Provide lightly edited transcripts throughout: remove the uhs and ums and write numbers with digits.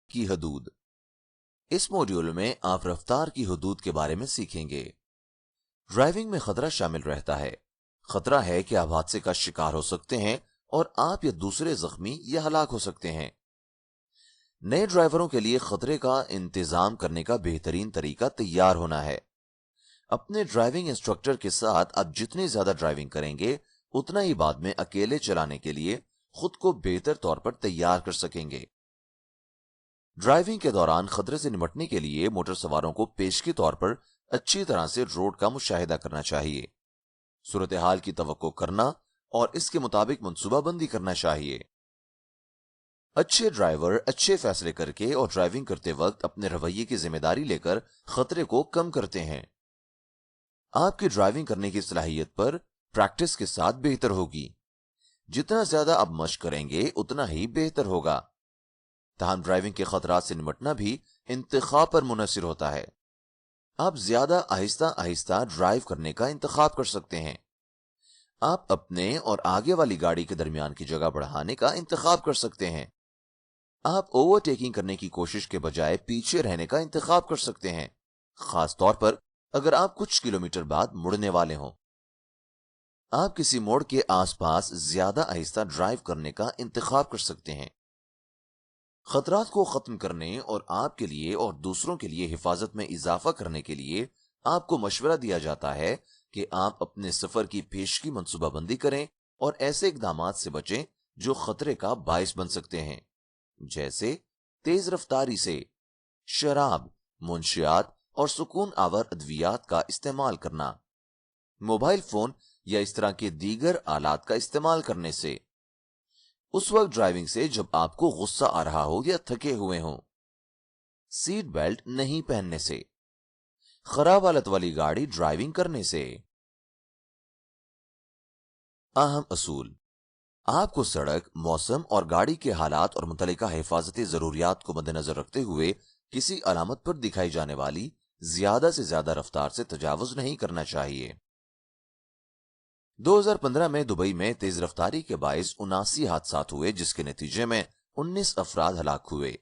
की हदूद। इस मॉड्यूल में आप रफ्तार की हदूद के बारे में सीखेंगे। ड्राइविंग में खतरा शामिल रहता है। खतरा है कि आप हादसे का शिकार हो सकते हैं और आप या दूसरे जख्मी या हलाक हो सकते हैं। नए ड्राइवरों के लिए खतरे का इंतजाम करने का बेहतरीन तरीका तैयार होना है। अपने ड्राइविंग इंस्ट्रक्टर के साथ आप जितनी ज्यादा ड्राइविंग करेंगे, उतना ही बाद में अकेले चलाने के लिए खुद को बेहतर तौर पर तैयार कर सकेंगे। ड्राइविंग के दौरान खतरे से निपटने के लिए मोटर सवारों को पेशगी तौर पर अच्छी तरह से रोड का मुशाहिदा करना चाहिए, सूरत हाल की तवक्को करना और इसके मुताबिक मंसूबाबंदी करना चाहिए। अच्छे ड्राइवर अच्छे फैसले करके और ड्राइविंग करते वक्त अपने रवैये की जिम्मेदारी लेकर खतरे को कम करते हैं। आपकी ड्राइविंग करने की सलाहियत पर प्रैक्टिस के साथ बेहतर होगी। जितना ज्यादा आप मशक करेंगे उतना ही बेहतर होगा। ताहम ड्राइविंग के खतरात से निपटना भी इंतखाब पर मुनहसिर होता है। आप ज्यादा आहिस्ता आहिस्ता ड्राइव करने का इंतखाब कर सकते हैं। आप अपने और आगे वाली गाड़ी के दरमियान की जगह बढ़ाने का इंतखाब कर सकते हैं। आप ओवरटेकिंग करने की कोशिश के बजाय पीछे रहने का इंतखाब कर सकते हैं, खास तौर पर अगर आप कुछ किलोमीटर बाद मुड़ने वाले हों। आप किसी मोड़ के आसपास ज्यादा आहिस्ता ड्राइव करने का इंतखाब कर सकते हैं। खतरात को खत्म करने और आपके लिए और दूसरों के लिए हिफाजत में इजाफा करने के लिए आपको मशवरा दिया जाता है कि आप अपने सफर की पेशगी मंसूबाबंदी करें और ऐसे इकदामात से बचें जो खतरे का बायस बन सकते हैं, जैसे तेज रफ्तारी से, शराब, मुंशियात और सुकून आवर अद्वियात का इस्तेमाल करना, मोबाइल फोन या इस तरह के दीगर आलात का इस्तेमाल करने से, उस वक्त ड्राइविंग से जब आपको गुस्सा आ रहा हो या थके हुए हों, सीट बेल्ट नहीं पहनने से, खराब हालत वाली गाड़ी ड्राइविंग करने से। अहम असूल: आपको सड़क, मौसम और गाड़ी के हालात और मुतल्लिका हिफाजती जरूरियात को मद्देनजर रखते हुए किसी अलामत पर दिखाई जाने वाली ज्यादा से ज्यादा रफ्तार से तजावुज नहीं करना चाहिए। 2015 में दुबई में तेज रफ्तारी के बायस 79 हादसात हुए, जिसके नतीजे में 19 अफराद हलाक हुए।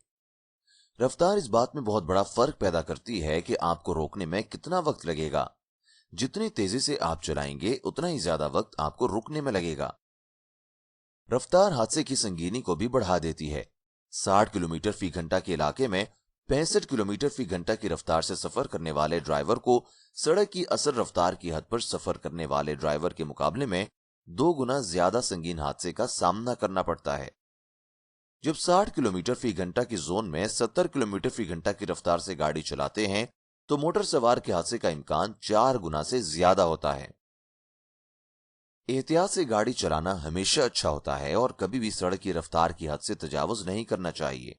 रफ्तार इस बात में बहुत बड़ा फर्क पैदा करती है कि आपको रोकने में कितना वक्त लगेगा। जितनी तेजी से आप चलाएंगे उतना ही ज्यादा वक्त आपको रुकने में लगेगा। रफ्तार हादसे की संगीनी को भी बढ़ा देती है। 60 किलोमीटर फी घंटा के इलाके में 65 किलोमीटर फी घंटा की रफ्तार से सफर करने वाले ड्राइवर को सड़क की असल रफ्तार की हद पर सफर करने वाले ड्राइवर के मुकाबले में 2 गुना ज्यादा संगीन हादसे का सामना करना पड़ता है। जब 60 किलोमीटर फी घंटा की जोन में 70 किलोमीटर फी घंटा की रफ्तार से गाड़ी चलाते हैं तो मोटर सवार के हादसे का इम्कान 4 गुना से ज्यादा होता है। एहतियात से गाड़ी चलाना हमेशा अच्छा होता है और कभी भी सड़क की रफ्तार की हद से तजावुज नहीं करना चाहिए।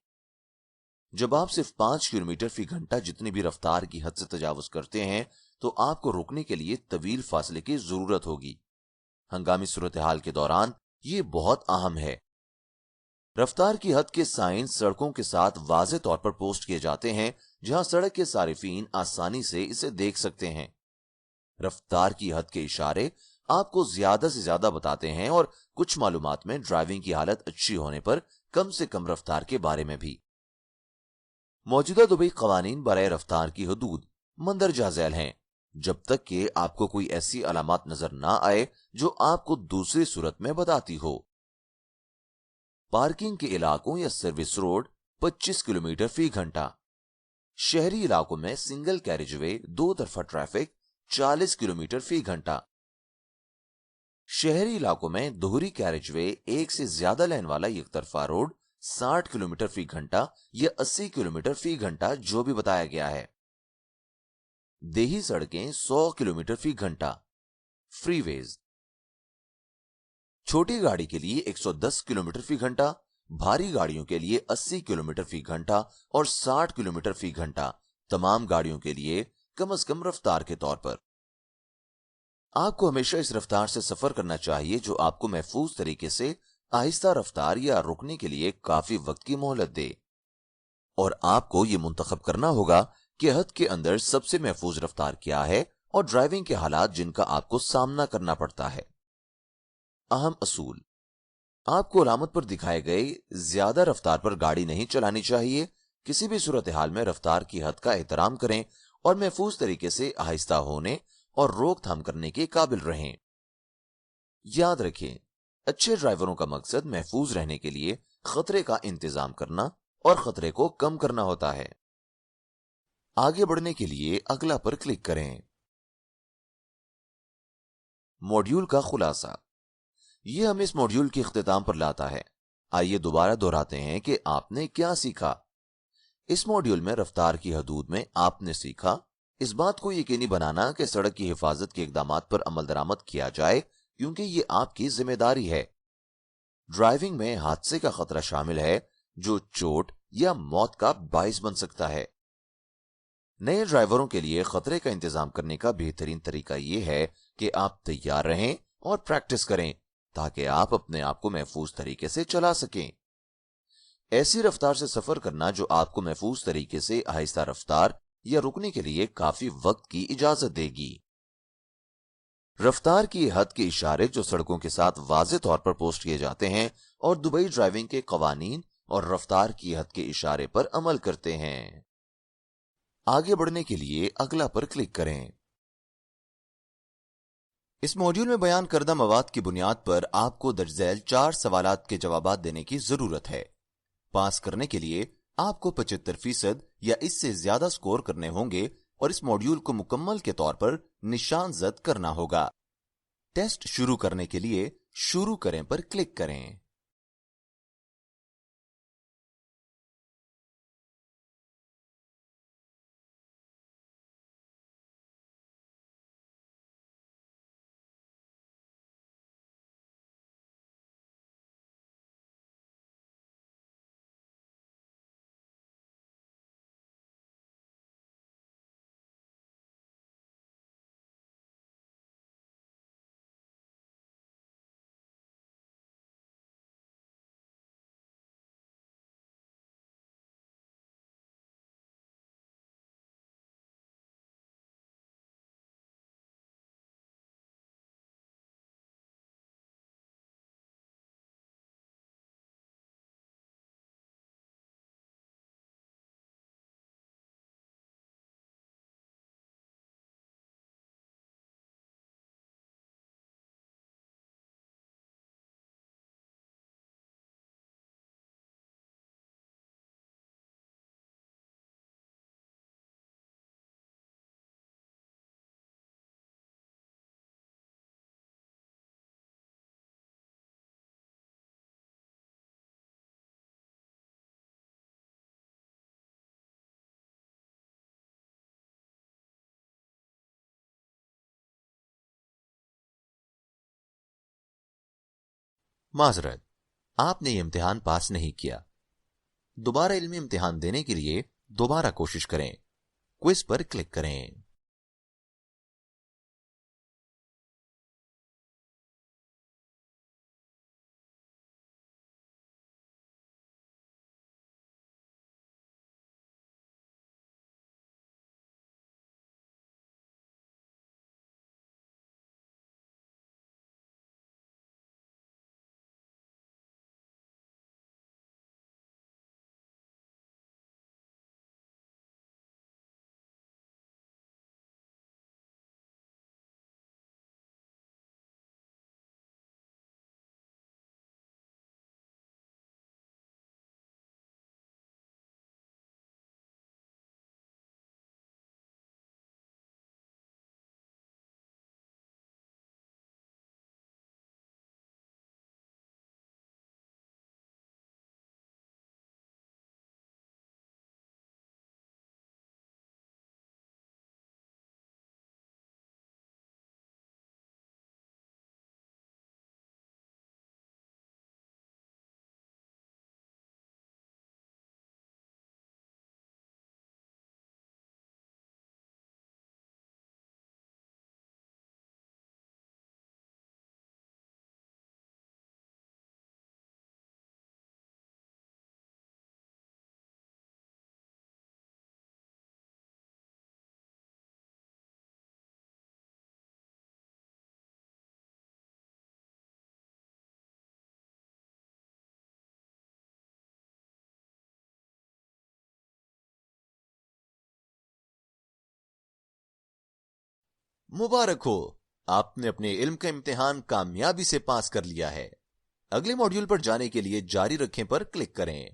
जब आप सिर्फ 5 किलोमीटर फी घंटा जितनी भी रफ्तार की हद से तजावुज करते हैं तो आपको रुकने के लिए तवील फासले की जरूरत होगी। हंगामी सूरत हाल के दौरान ये बहुत अहम है। रफ्तार की हद के साइन सड़कों के साथ वाज़ेह तौर पर पोस्ट किए जाते हैं, जहां सड़क के सारिफीन आसानी से इसे देख सकते हैं। रफ्तार की हद के इशारे आपको ज्यादा से ज्यादा बताते हैं और कुछ मालूमात में ड्राइविंग की हालत अच्छी होने पर कम से कम रफ्तार के बारे में भी। मौजूदा दुबई कवानीन बराए रफ्तार की हदूद मंदरजा झैल हैं, जब तक कि आपको कोई ऐसी अलामत नजर ना आए जो आपको दूसरी सूरत में बताती हो। पार्किंग के इलाकों या सर्विस रोड 25 किलोमीटर फी घंटा। शहरी इलाकों में सिंगल कैरिजवे 2 तरफा ट्रैफिक 40 किलोमीटर फी घंटा। शहरी इलाकों में दोहरी कैरिजवे 1 से ज्यादा लेन वाला एक तरफा रोड 60 किलोमीटर फी घंटा या 80 किलोमीटर फी घंटा जो भी बताया गया है। देही सड़कें 100 किलोमीटर फी घंटा। फ्रीवेज छोटी गाड़ी के लिए 110 किलोमीटर फी घंटा, भारी गाड़ियों के लिए 80 किलोमीटर फी घंटा और 60 किलोमीटर फी घंटा तमाम गाड़ियों के लिए कम से कम रफ्तार के तौर पर। आपको हमेशा इस रफ्तार से सफर करना चाहिए जो आपको महफूज तरीके से आहिस्ता रफ्तार या रुकने के लिए काफी वक्त की मोहलत दे। और आपको यह मुंतखब करना होगा कि हद के अंदर सबसे महफूज रफ्तार क्या है और ड्राइविंग के हालात जिनका आपको सामना करना पड़ता है। अहम असूल: आपको अलामत पर दिखाए गए ज्यादा रफ्तार पर गाड़ी नहीं चलानी चाहिए किसी भी सूरत हाल में रफ्तार की हद का एहतराम करें और महफूज तरीके से आहिस्ता होने और रोकथाम करने के काबिल रहें। याद रखें, अच्छे ड्राइवरों का मकसद महफूज रहने के लिए खतरे का इंतजाम करना और खतरे को कम करना होता है। आगे बढ़ने के लिए अगला पर क्लिक करें। मॉड्यूल का खुलासा। यह हमें इस मॉड्यूल के इख्तिताम पर लाता है। आइए दोबारा दोहराते हैं कि आपने क्या सीखा। इस मॉड्यूल में रफ्तार की हदूद में आपने सीखा इस बात को यकीनी बनाना कि सड़क की हिफाजत के इकदामात पर अमल दरामद किया जाए, क्योंकि ये आपकी जिम्मेदारी है। ड्राइविंग में हादसे का खतरा शामिल है जो चोट या मौत का बाइस बन सकता है। नए ड्राइवरों के लिए खतरे का इंतजाम करने का बेहतरीन तरीका यह है कि आप तैयार रहें और प्रैक्टिस करें ताकि आप अपने आप को महफूज तरीके से चला सकें। ऐसी रफ्तार से सफर करना जो आपको महफूज तरीके से आहिस्ता रफ्तार या रुकने के लिए काफी वक्त की इजाजत देगी। रफ्तार की हद के इशारे जो सड़कों के साथ वाज़ेह तौर पर पोस्ट किए जाते हैं और दुबई ड्राइविंग के कवानीन और रफ्तार की हद के इशारे पर अमल करते हैं। आगे बढ़ने के लिए अगला पर क्लिक करें। इस मॉड्यूल में बयान करदा मवाद की बुनियाद पर आपको दर्ज झैल 4 सवालात के जवाबात देने की जरूरत है। पास करने के लिए आपको 75% या इससे ज्यादा स्कोर करने होंगे और इस मॉड्यूल को मुकम्मल के तौर पर निशान जद करना होगा। टेस्ट शुरू करने के लिए शुरू करें पर क्लिक करें। माजरत, आपने ये इम्तिहान पास नहीं किया। दोबारा इल्मी इम्तिहान देने के लिए दोबारा कोशिश करें। क्विज पर क्लिक करें। मुबारक हो, आपने अपने इल्म का इम्तिहान कामयाबी से पास कर लिया है। अगले मॉड्यूल पर जाने के लिए जारी रखें पर क्लिक करें।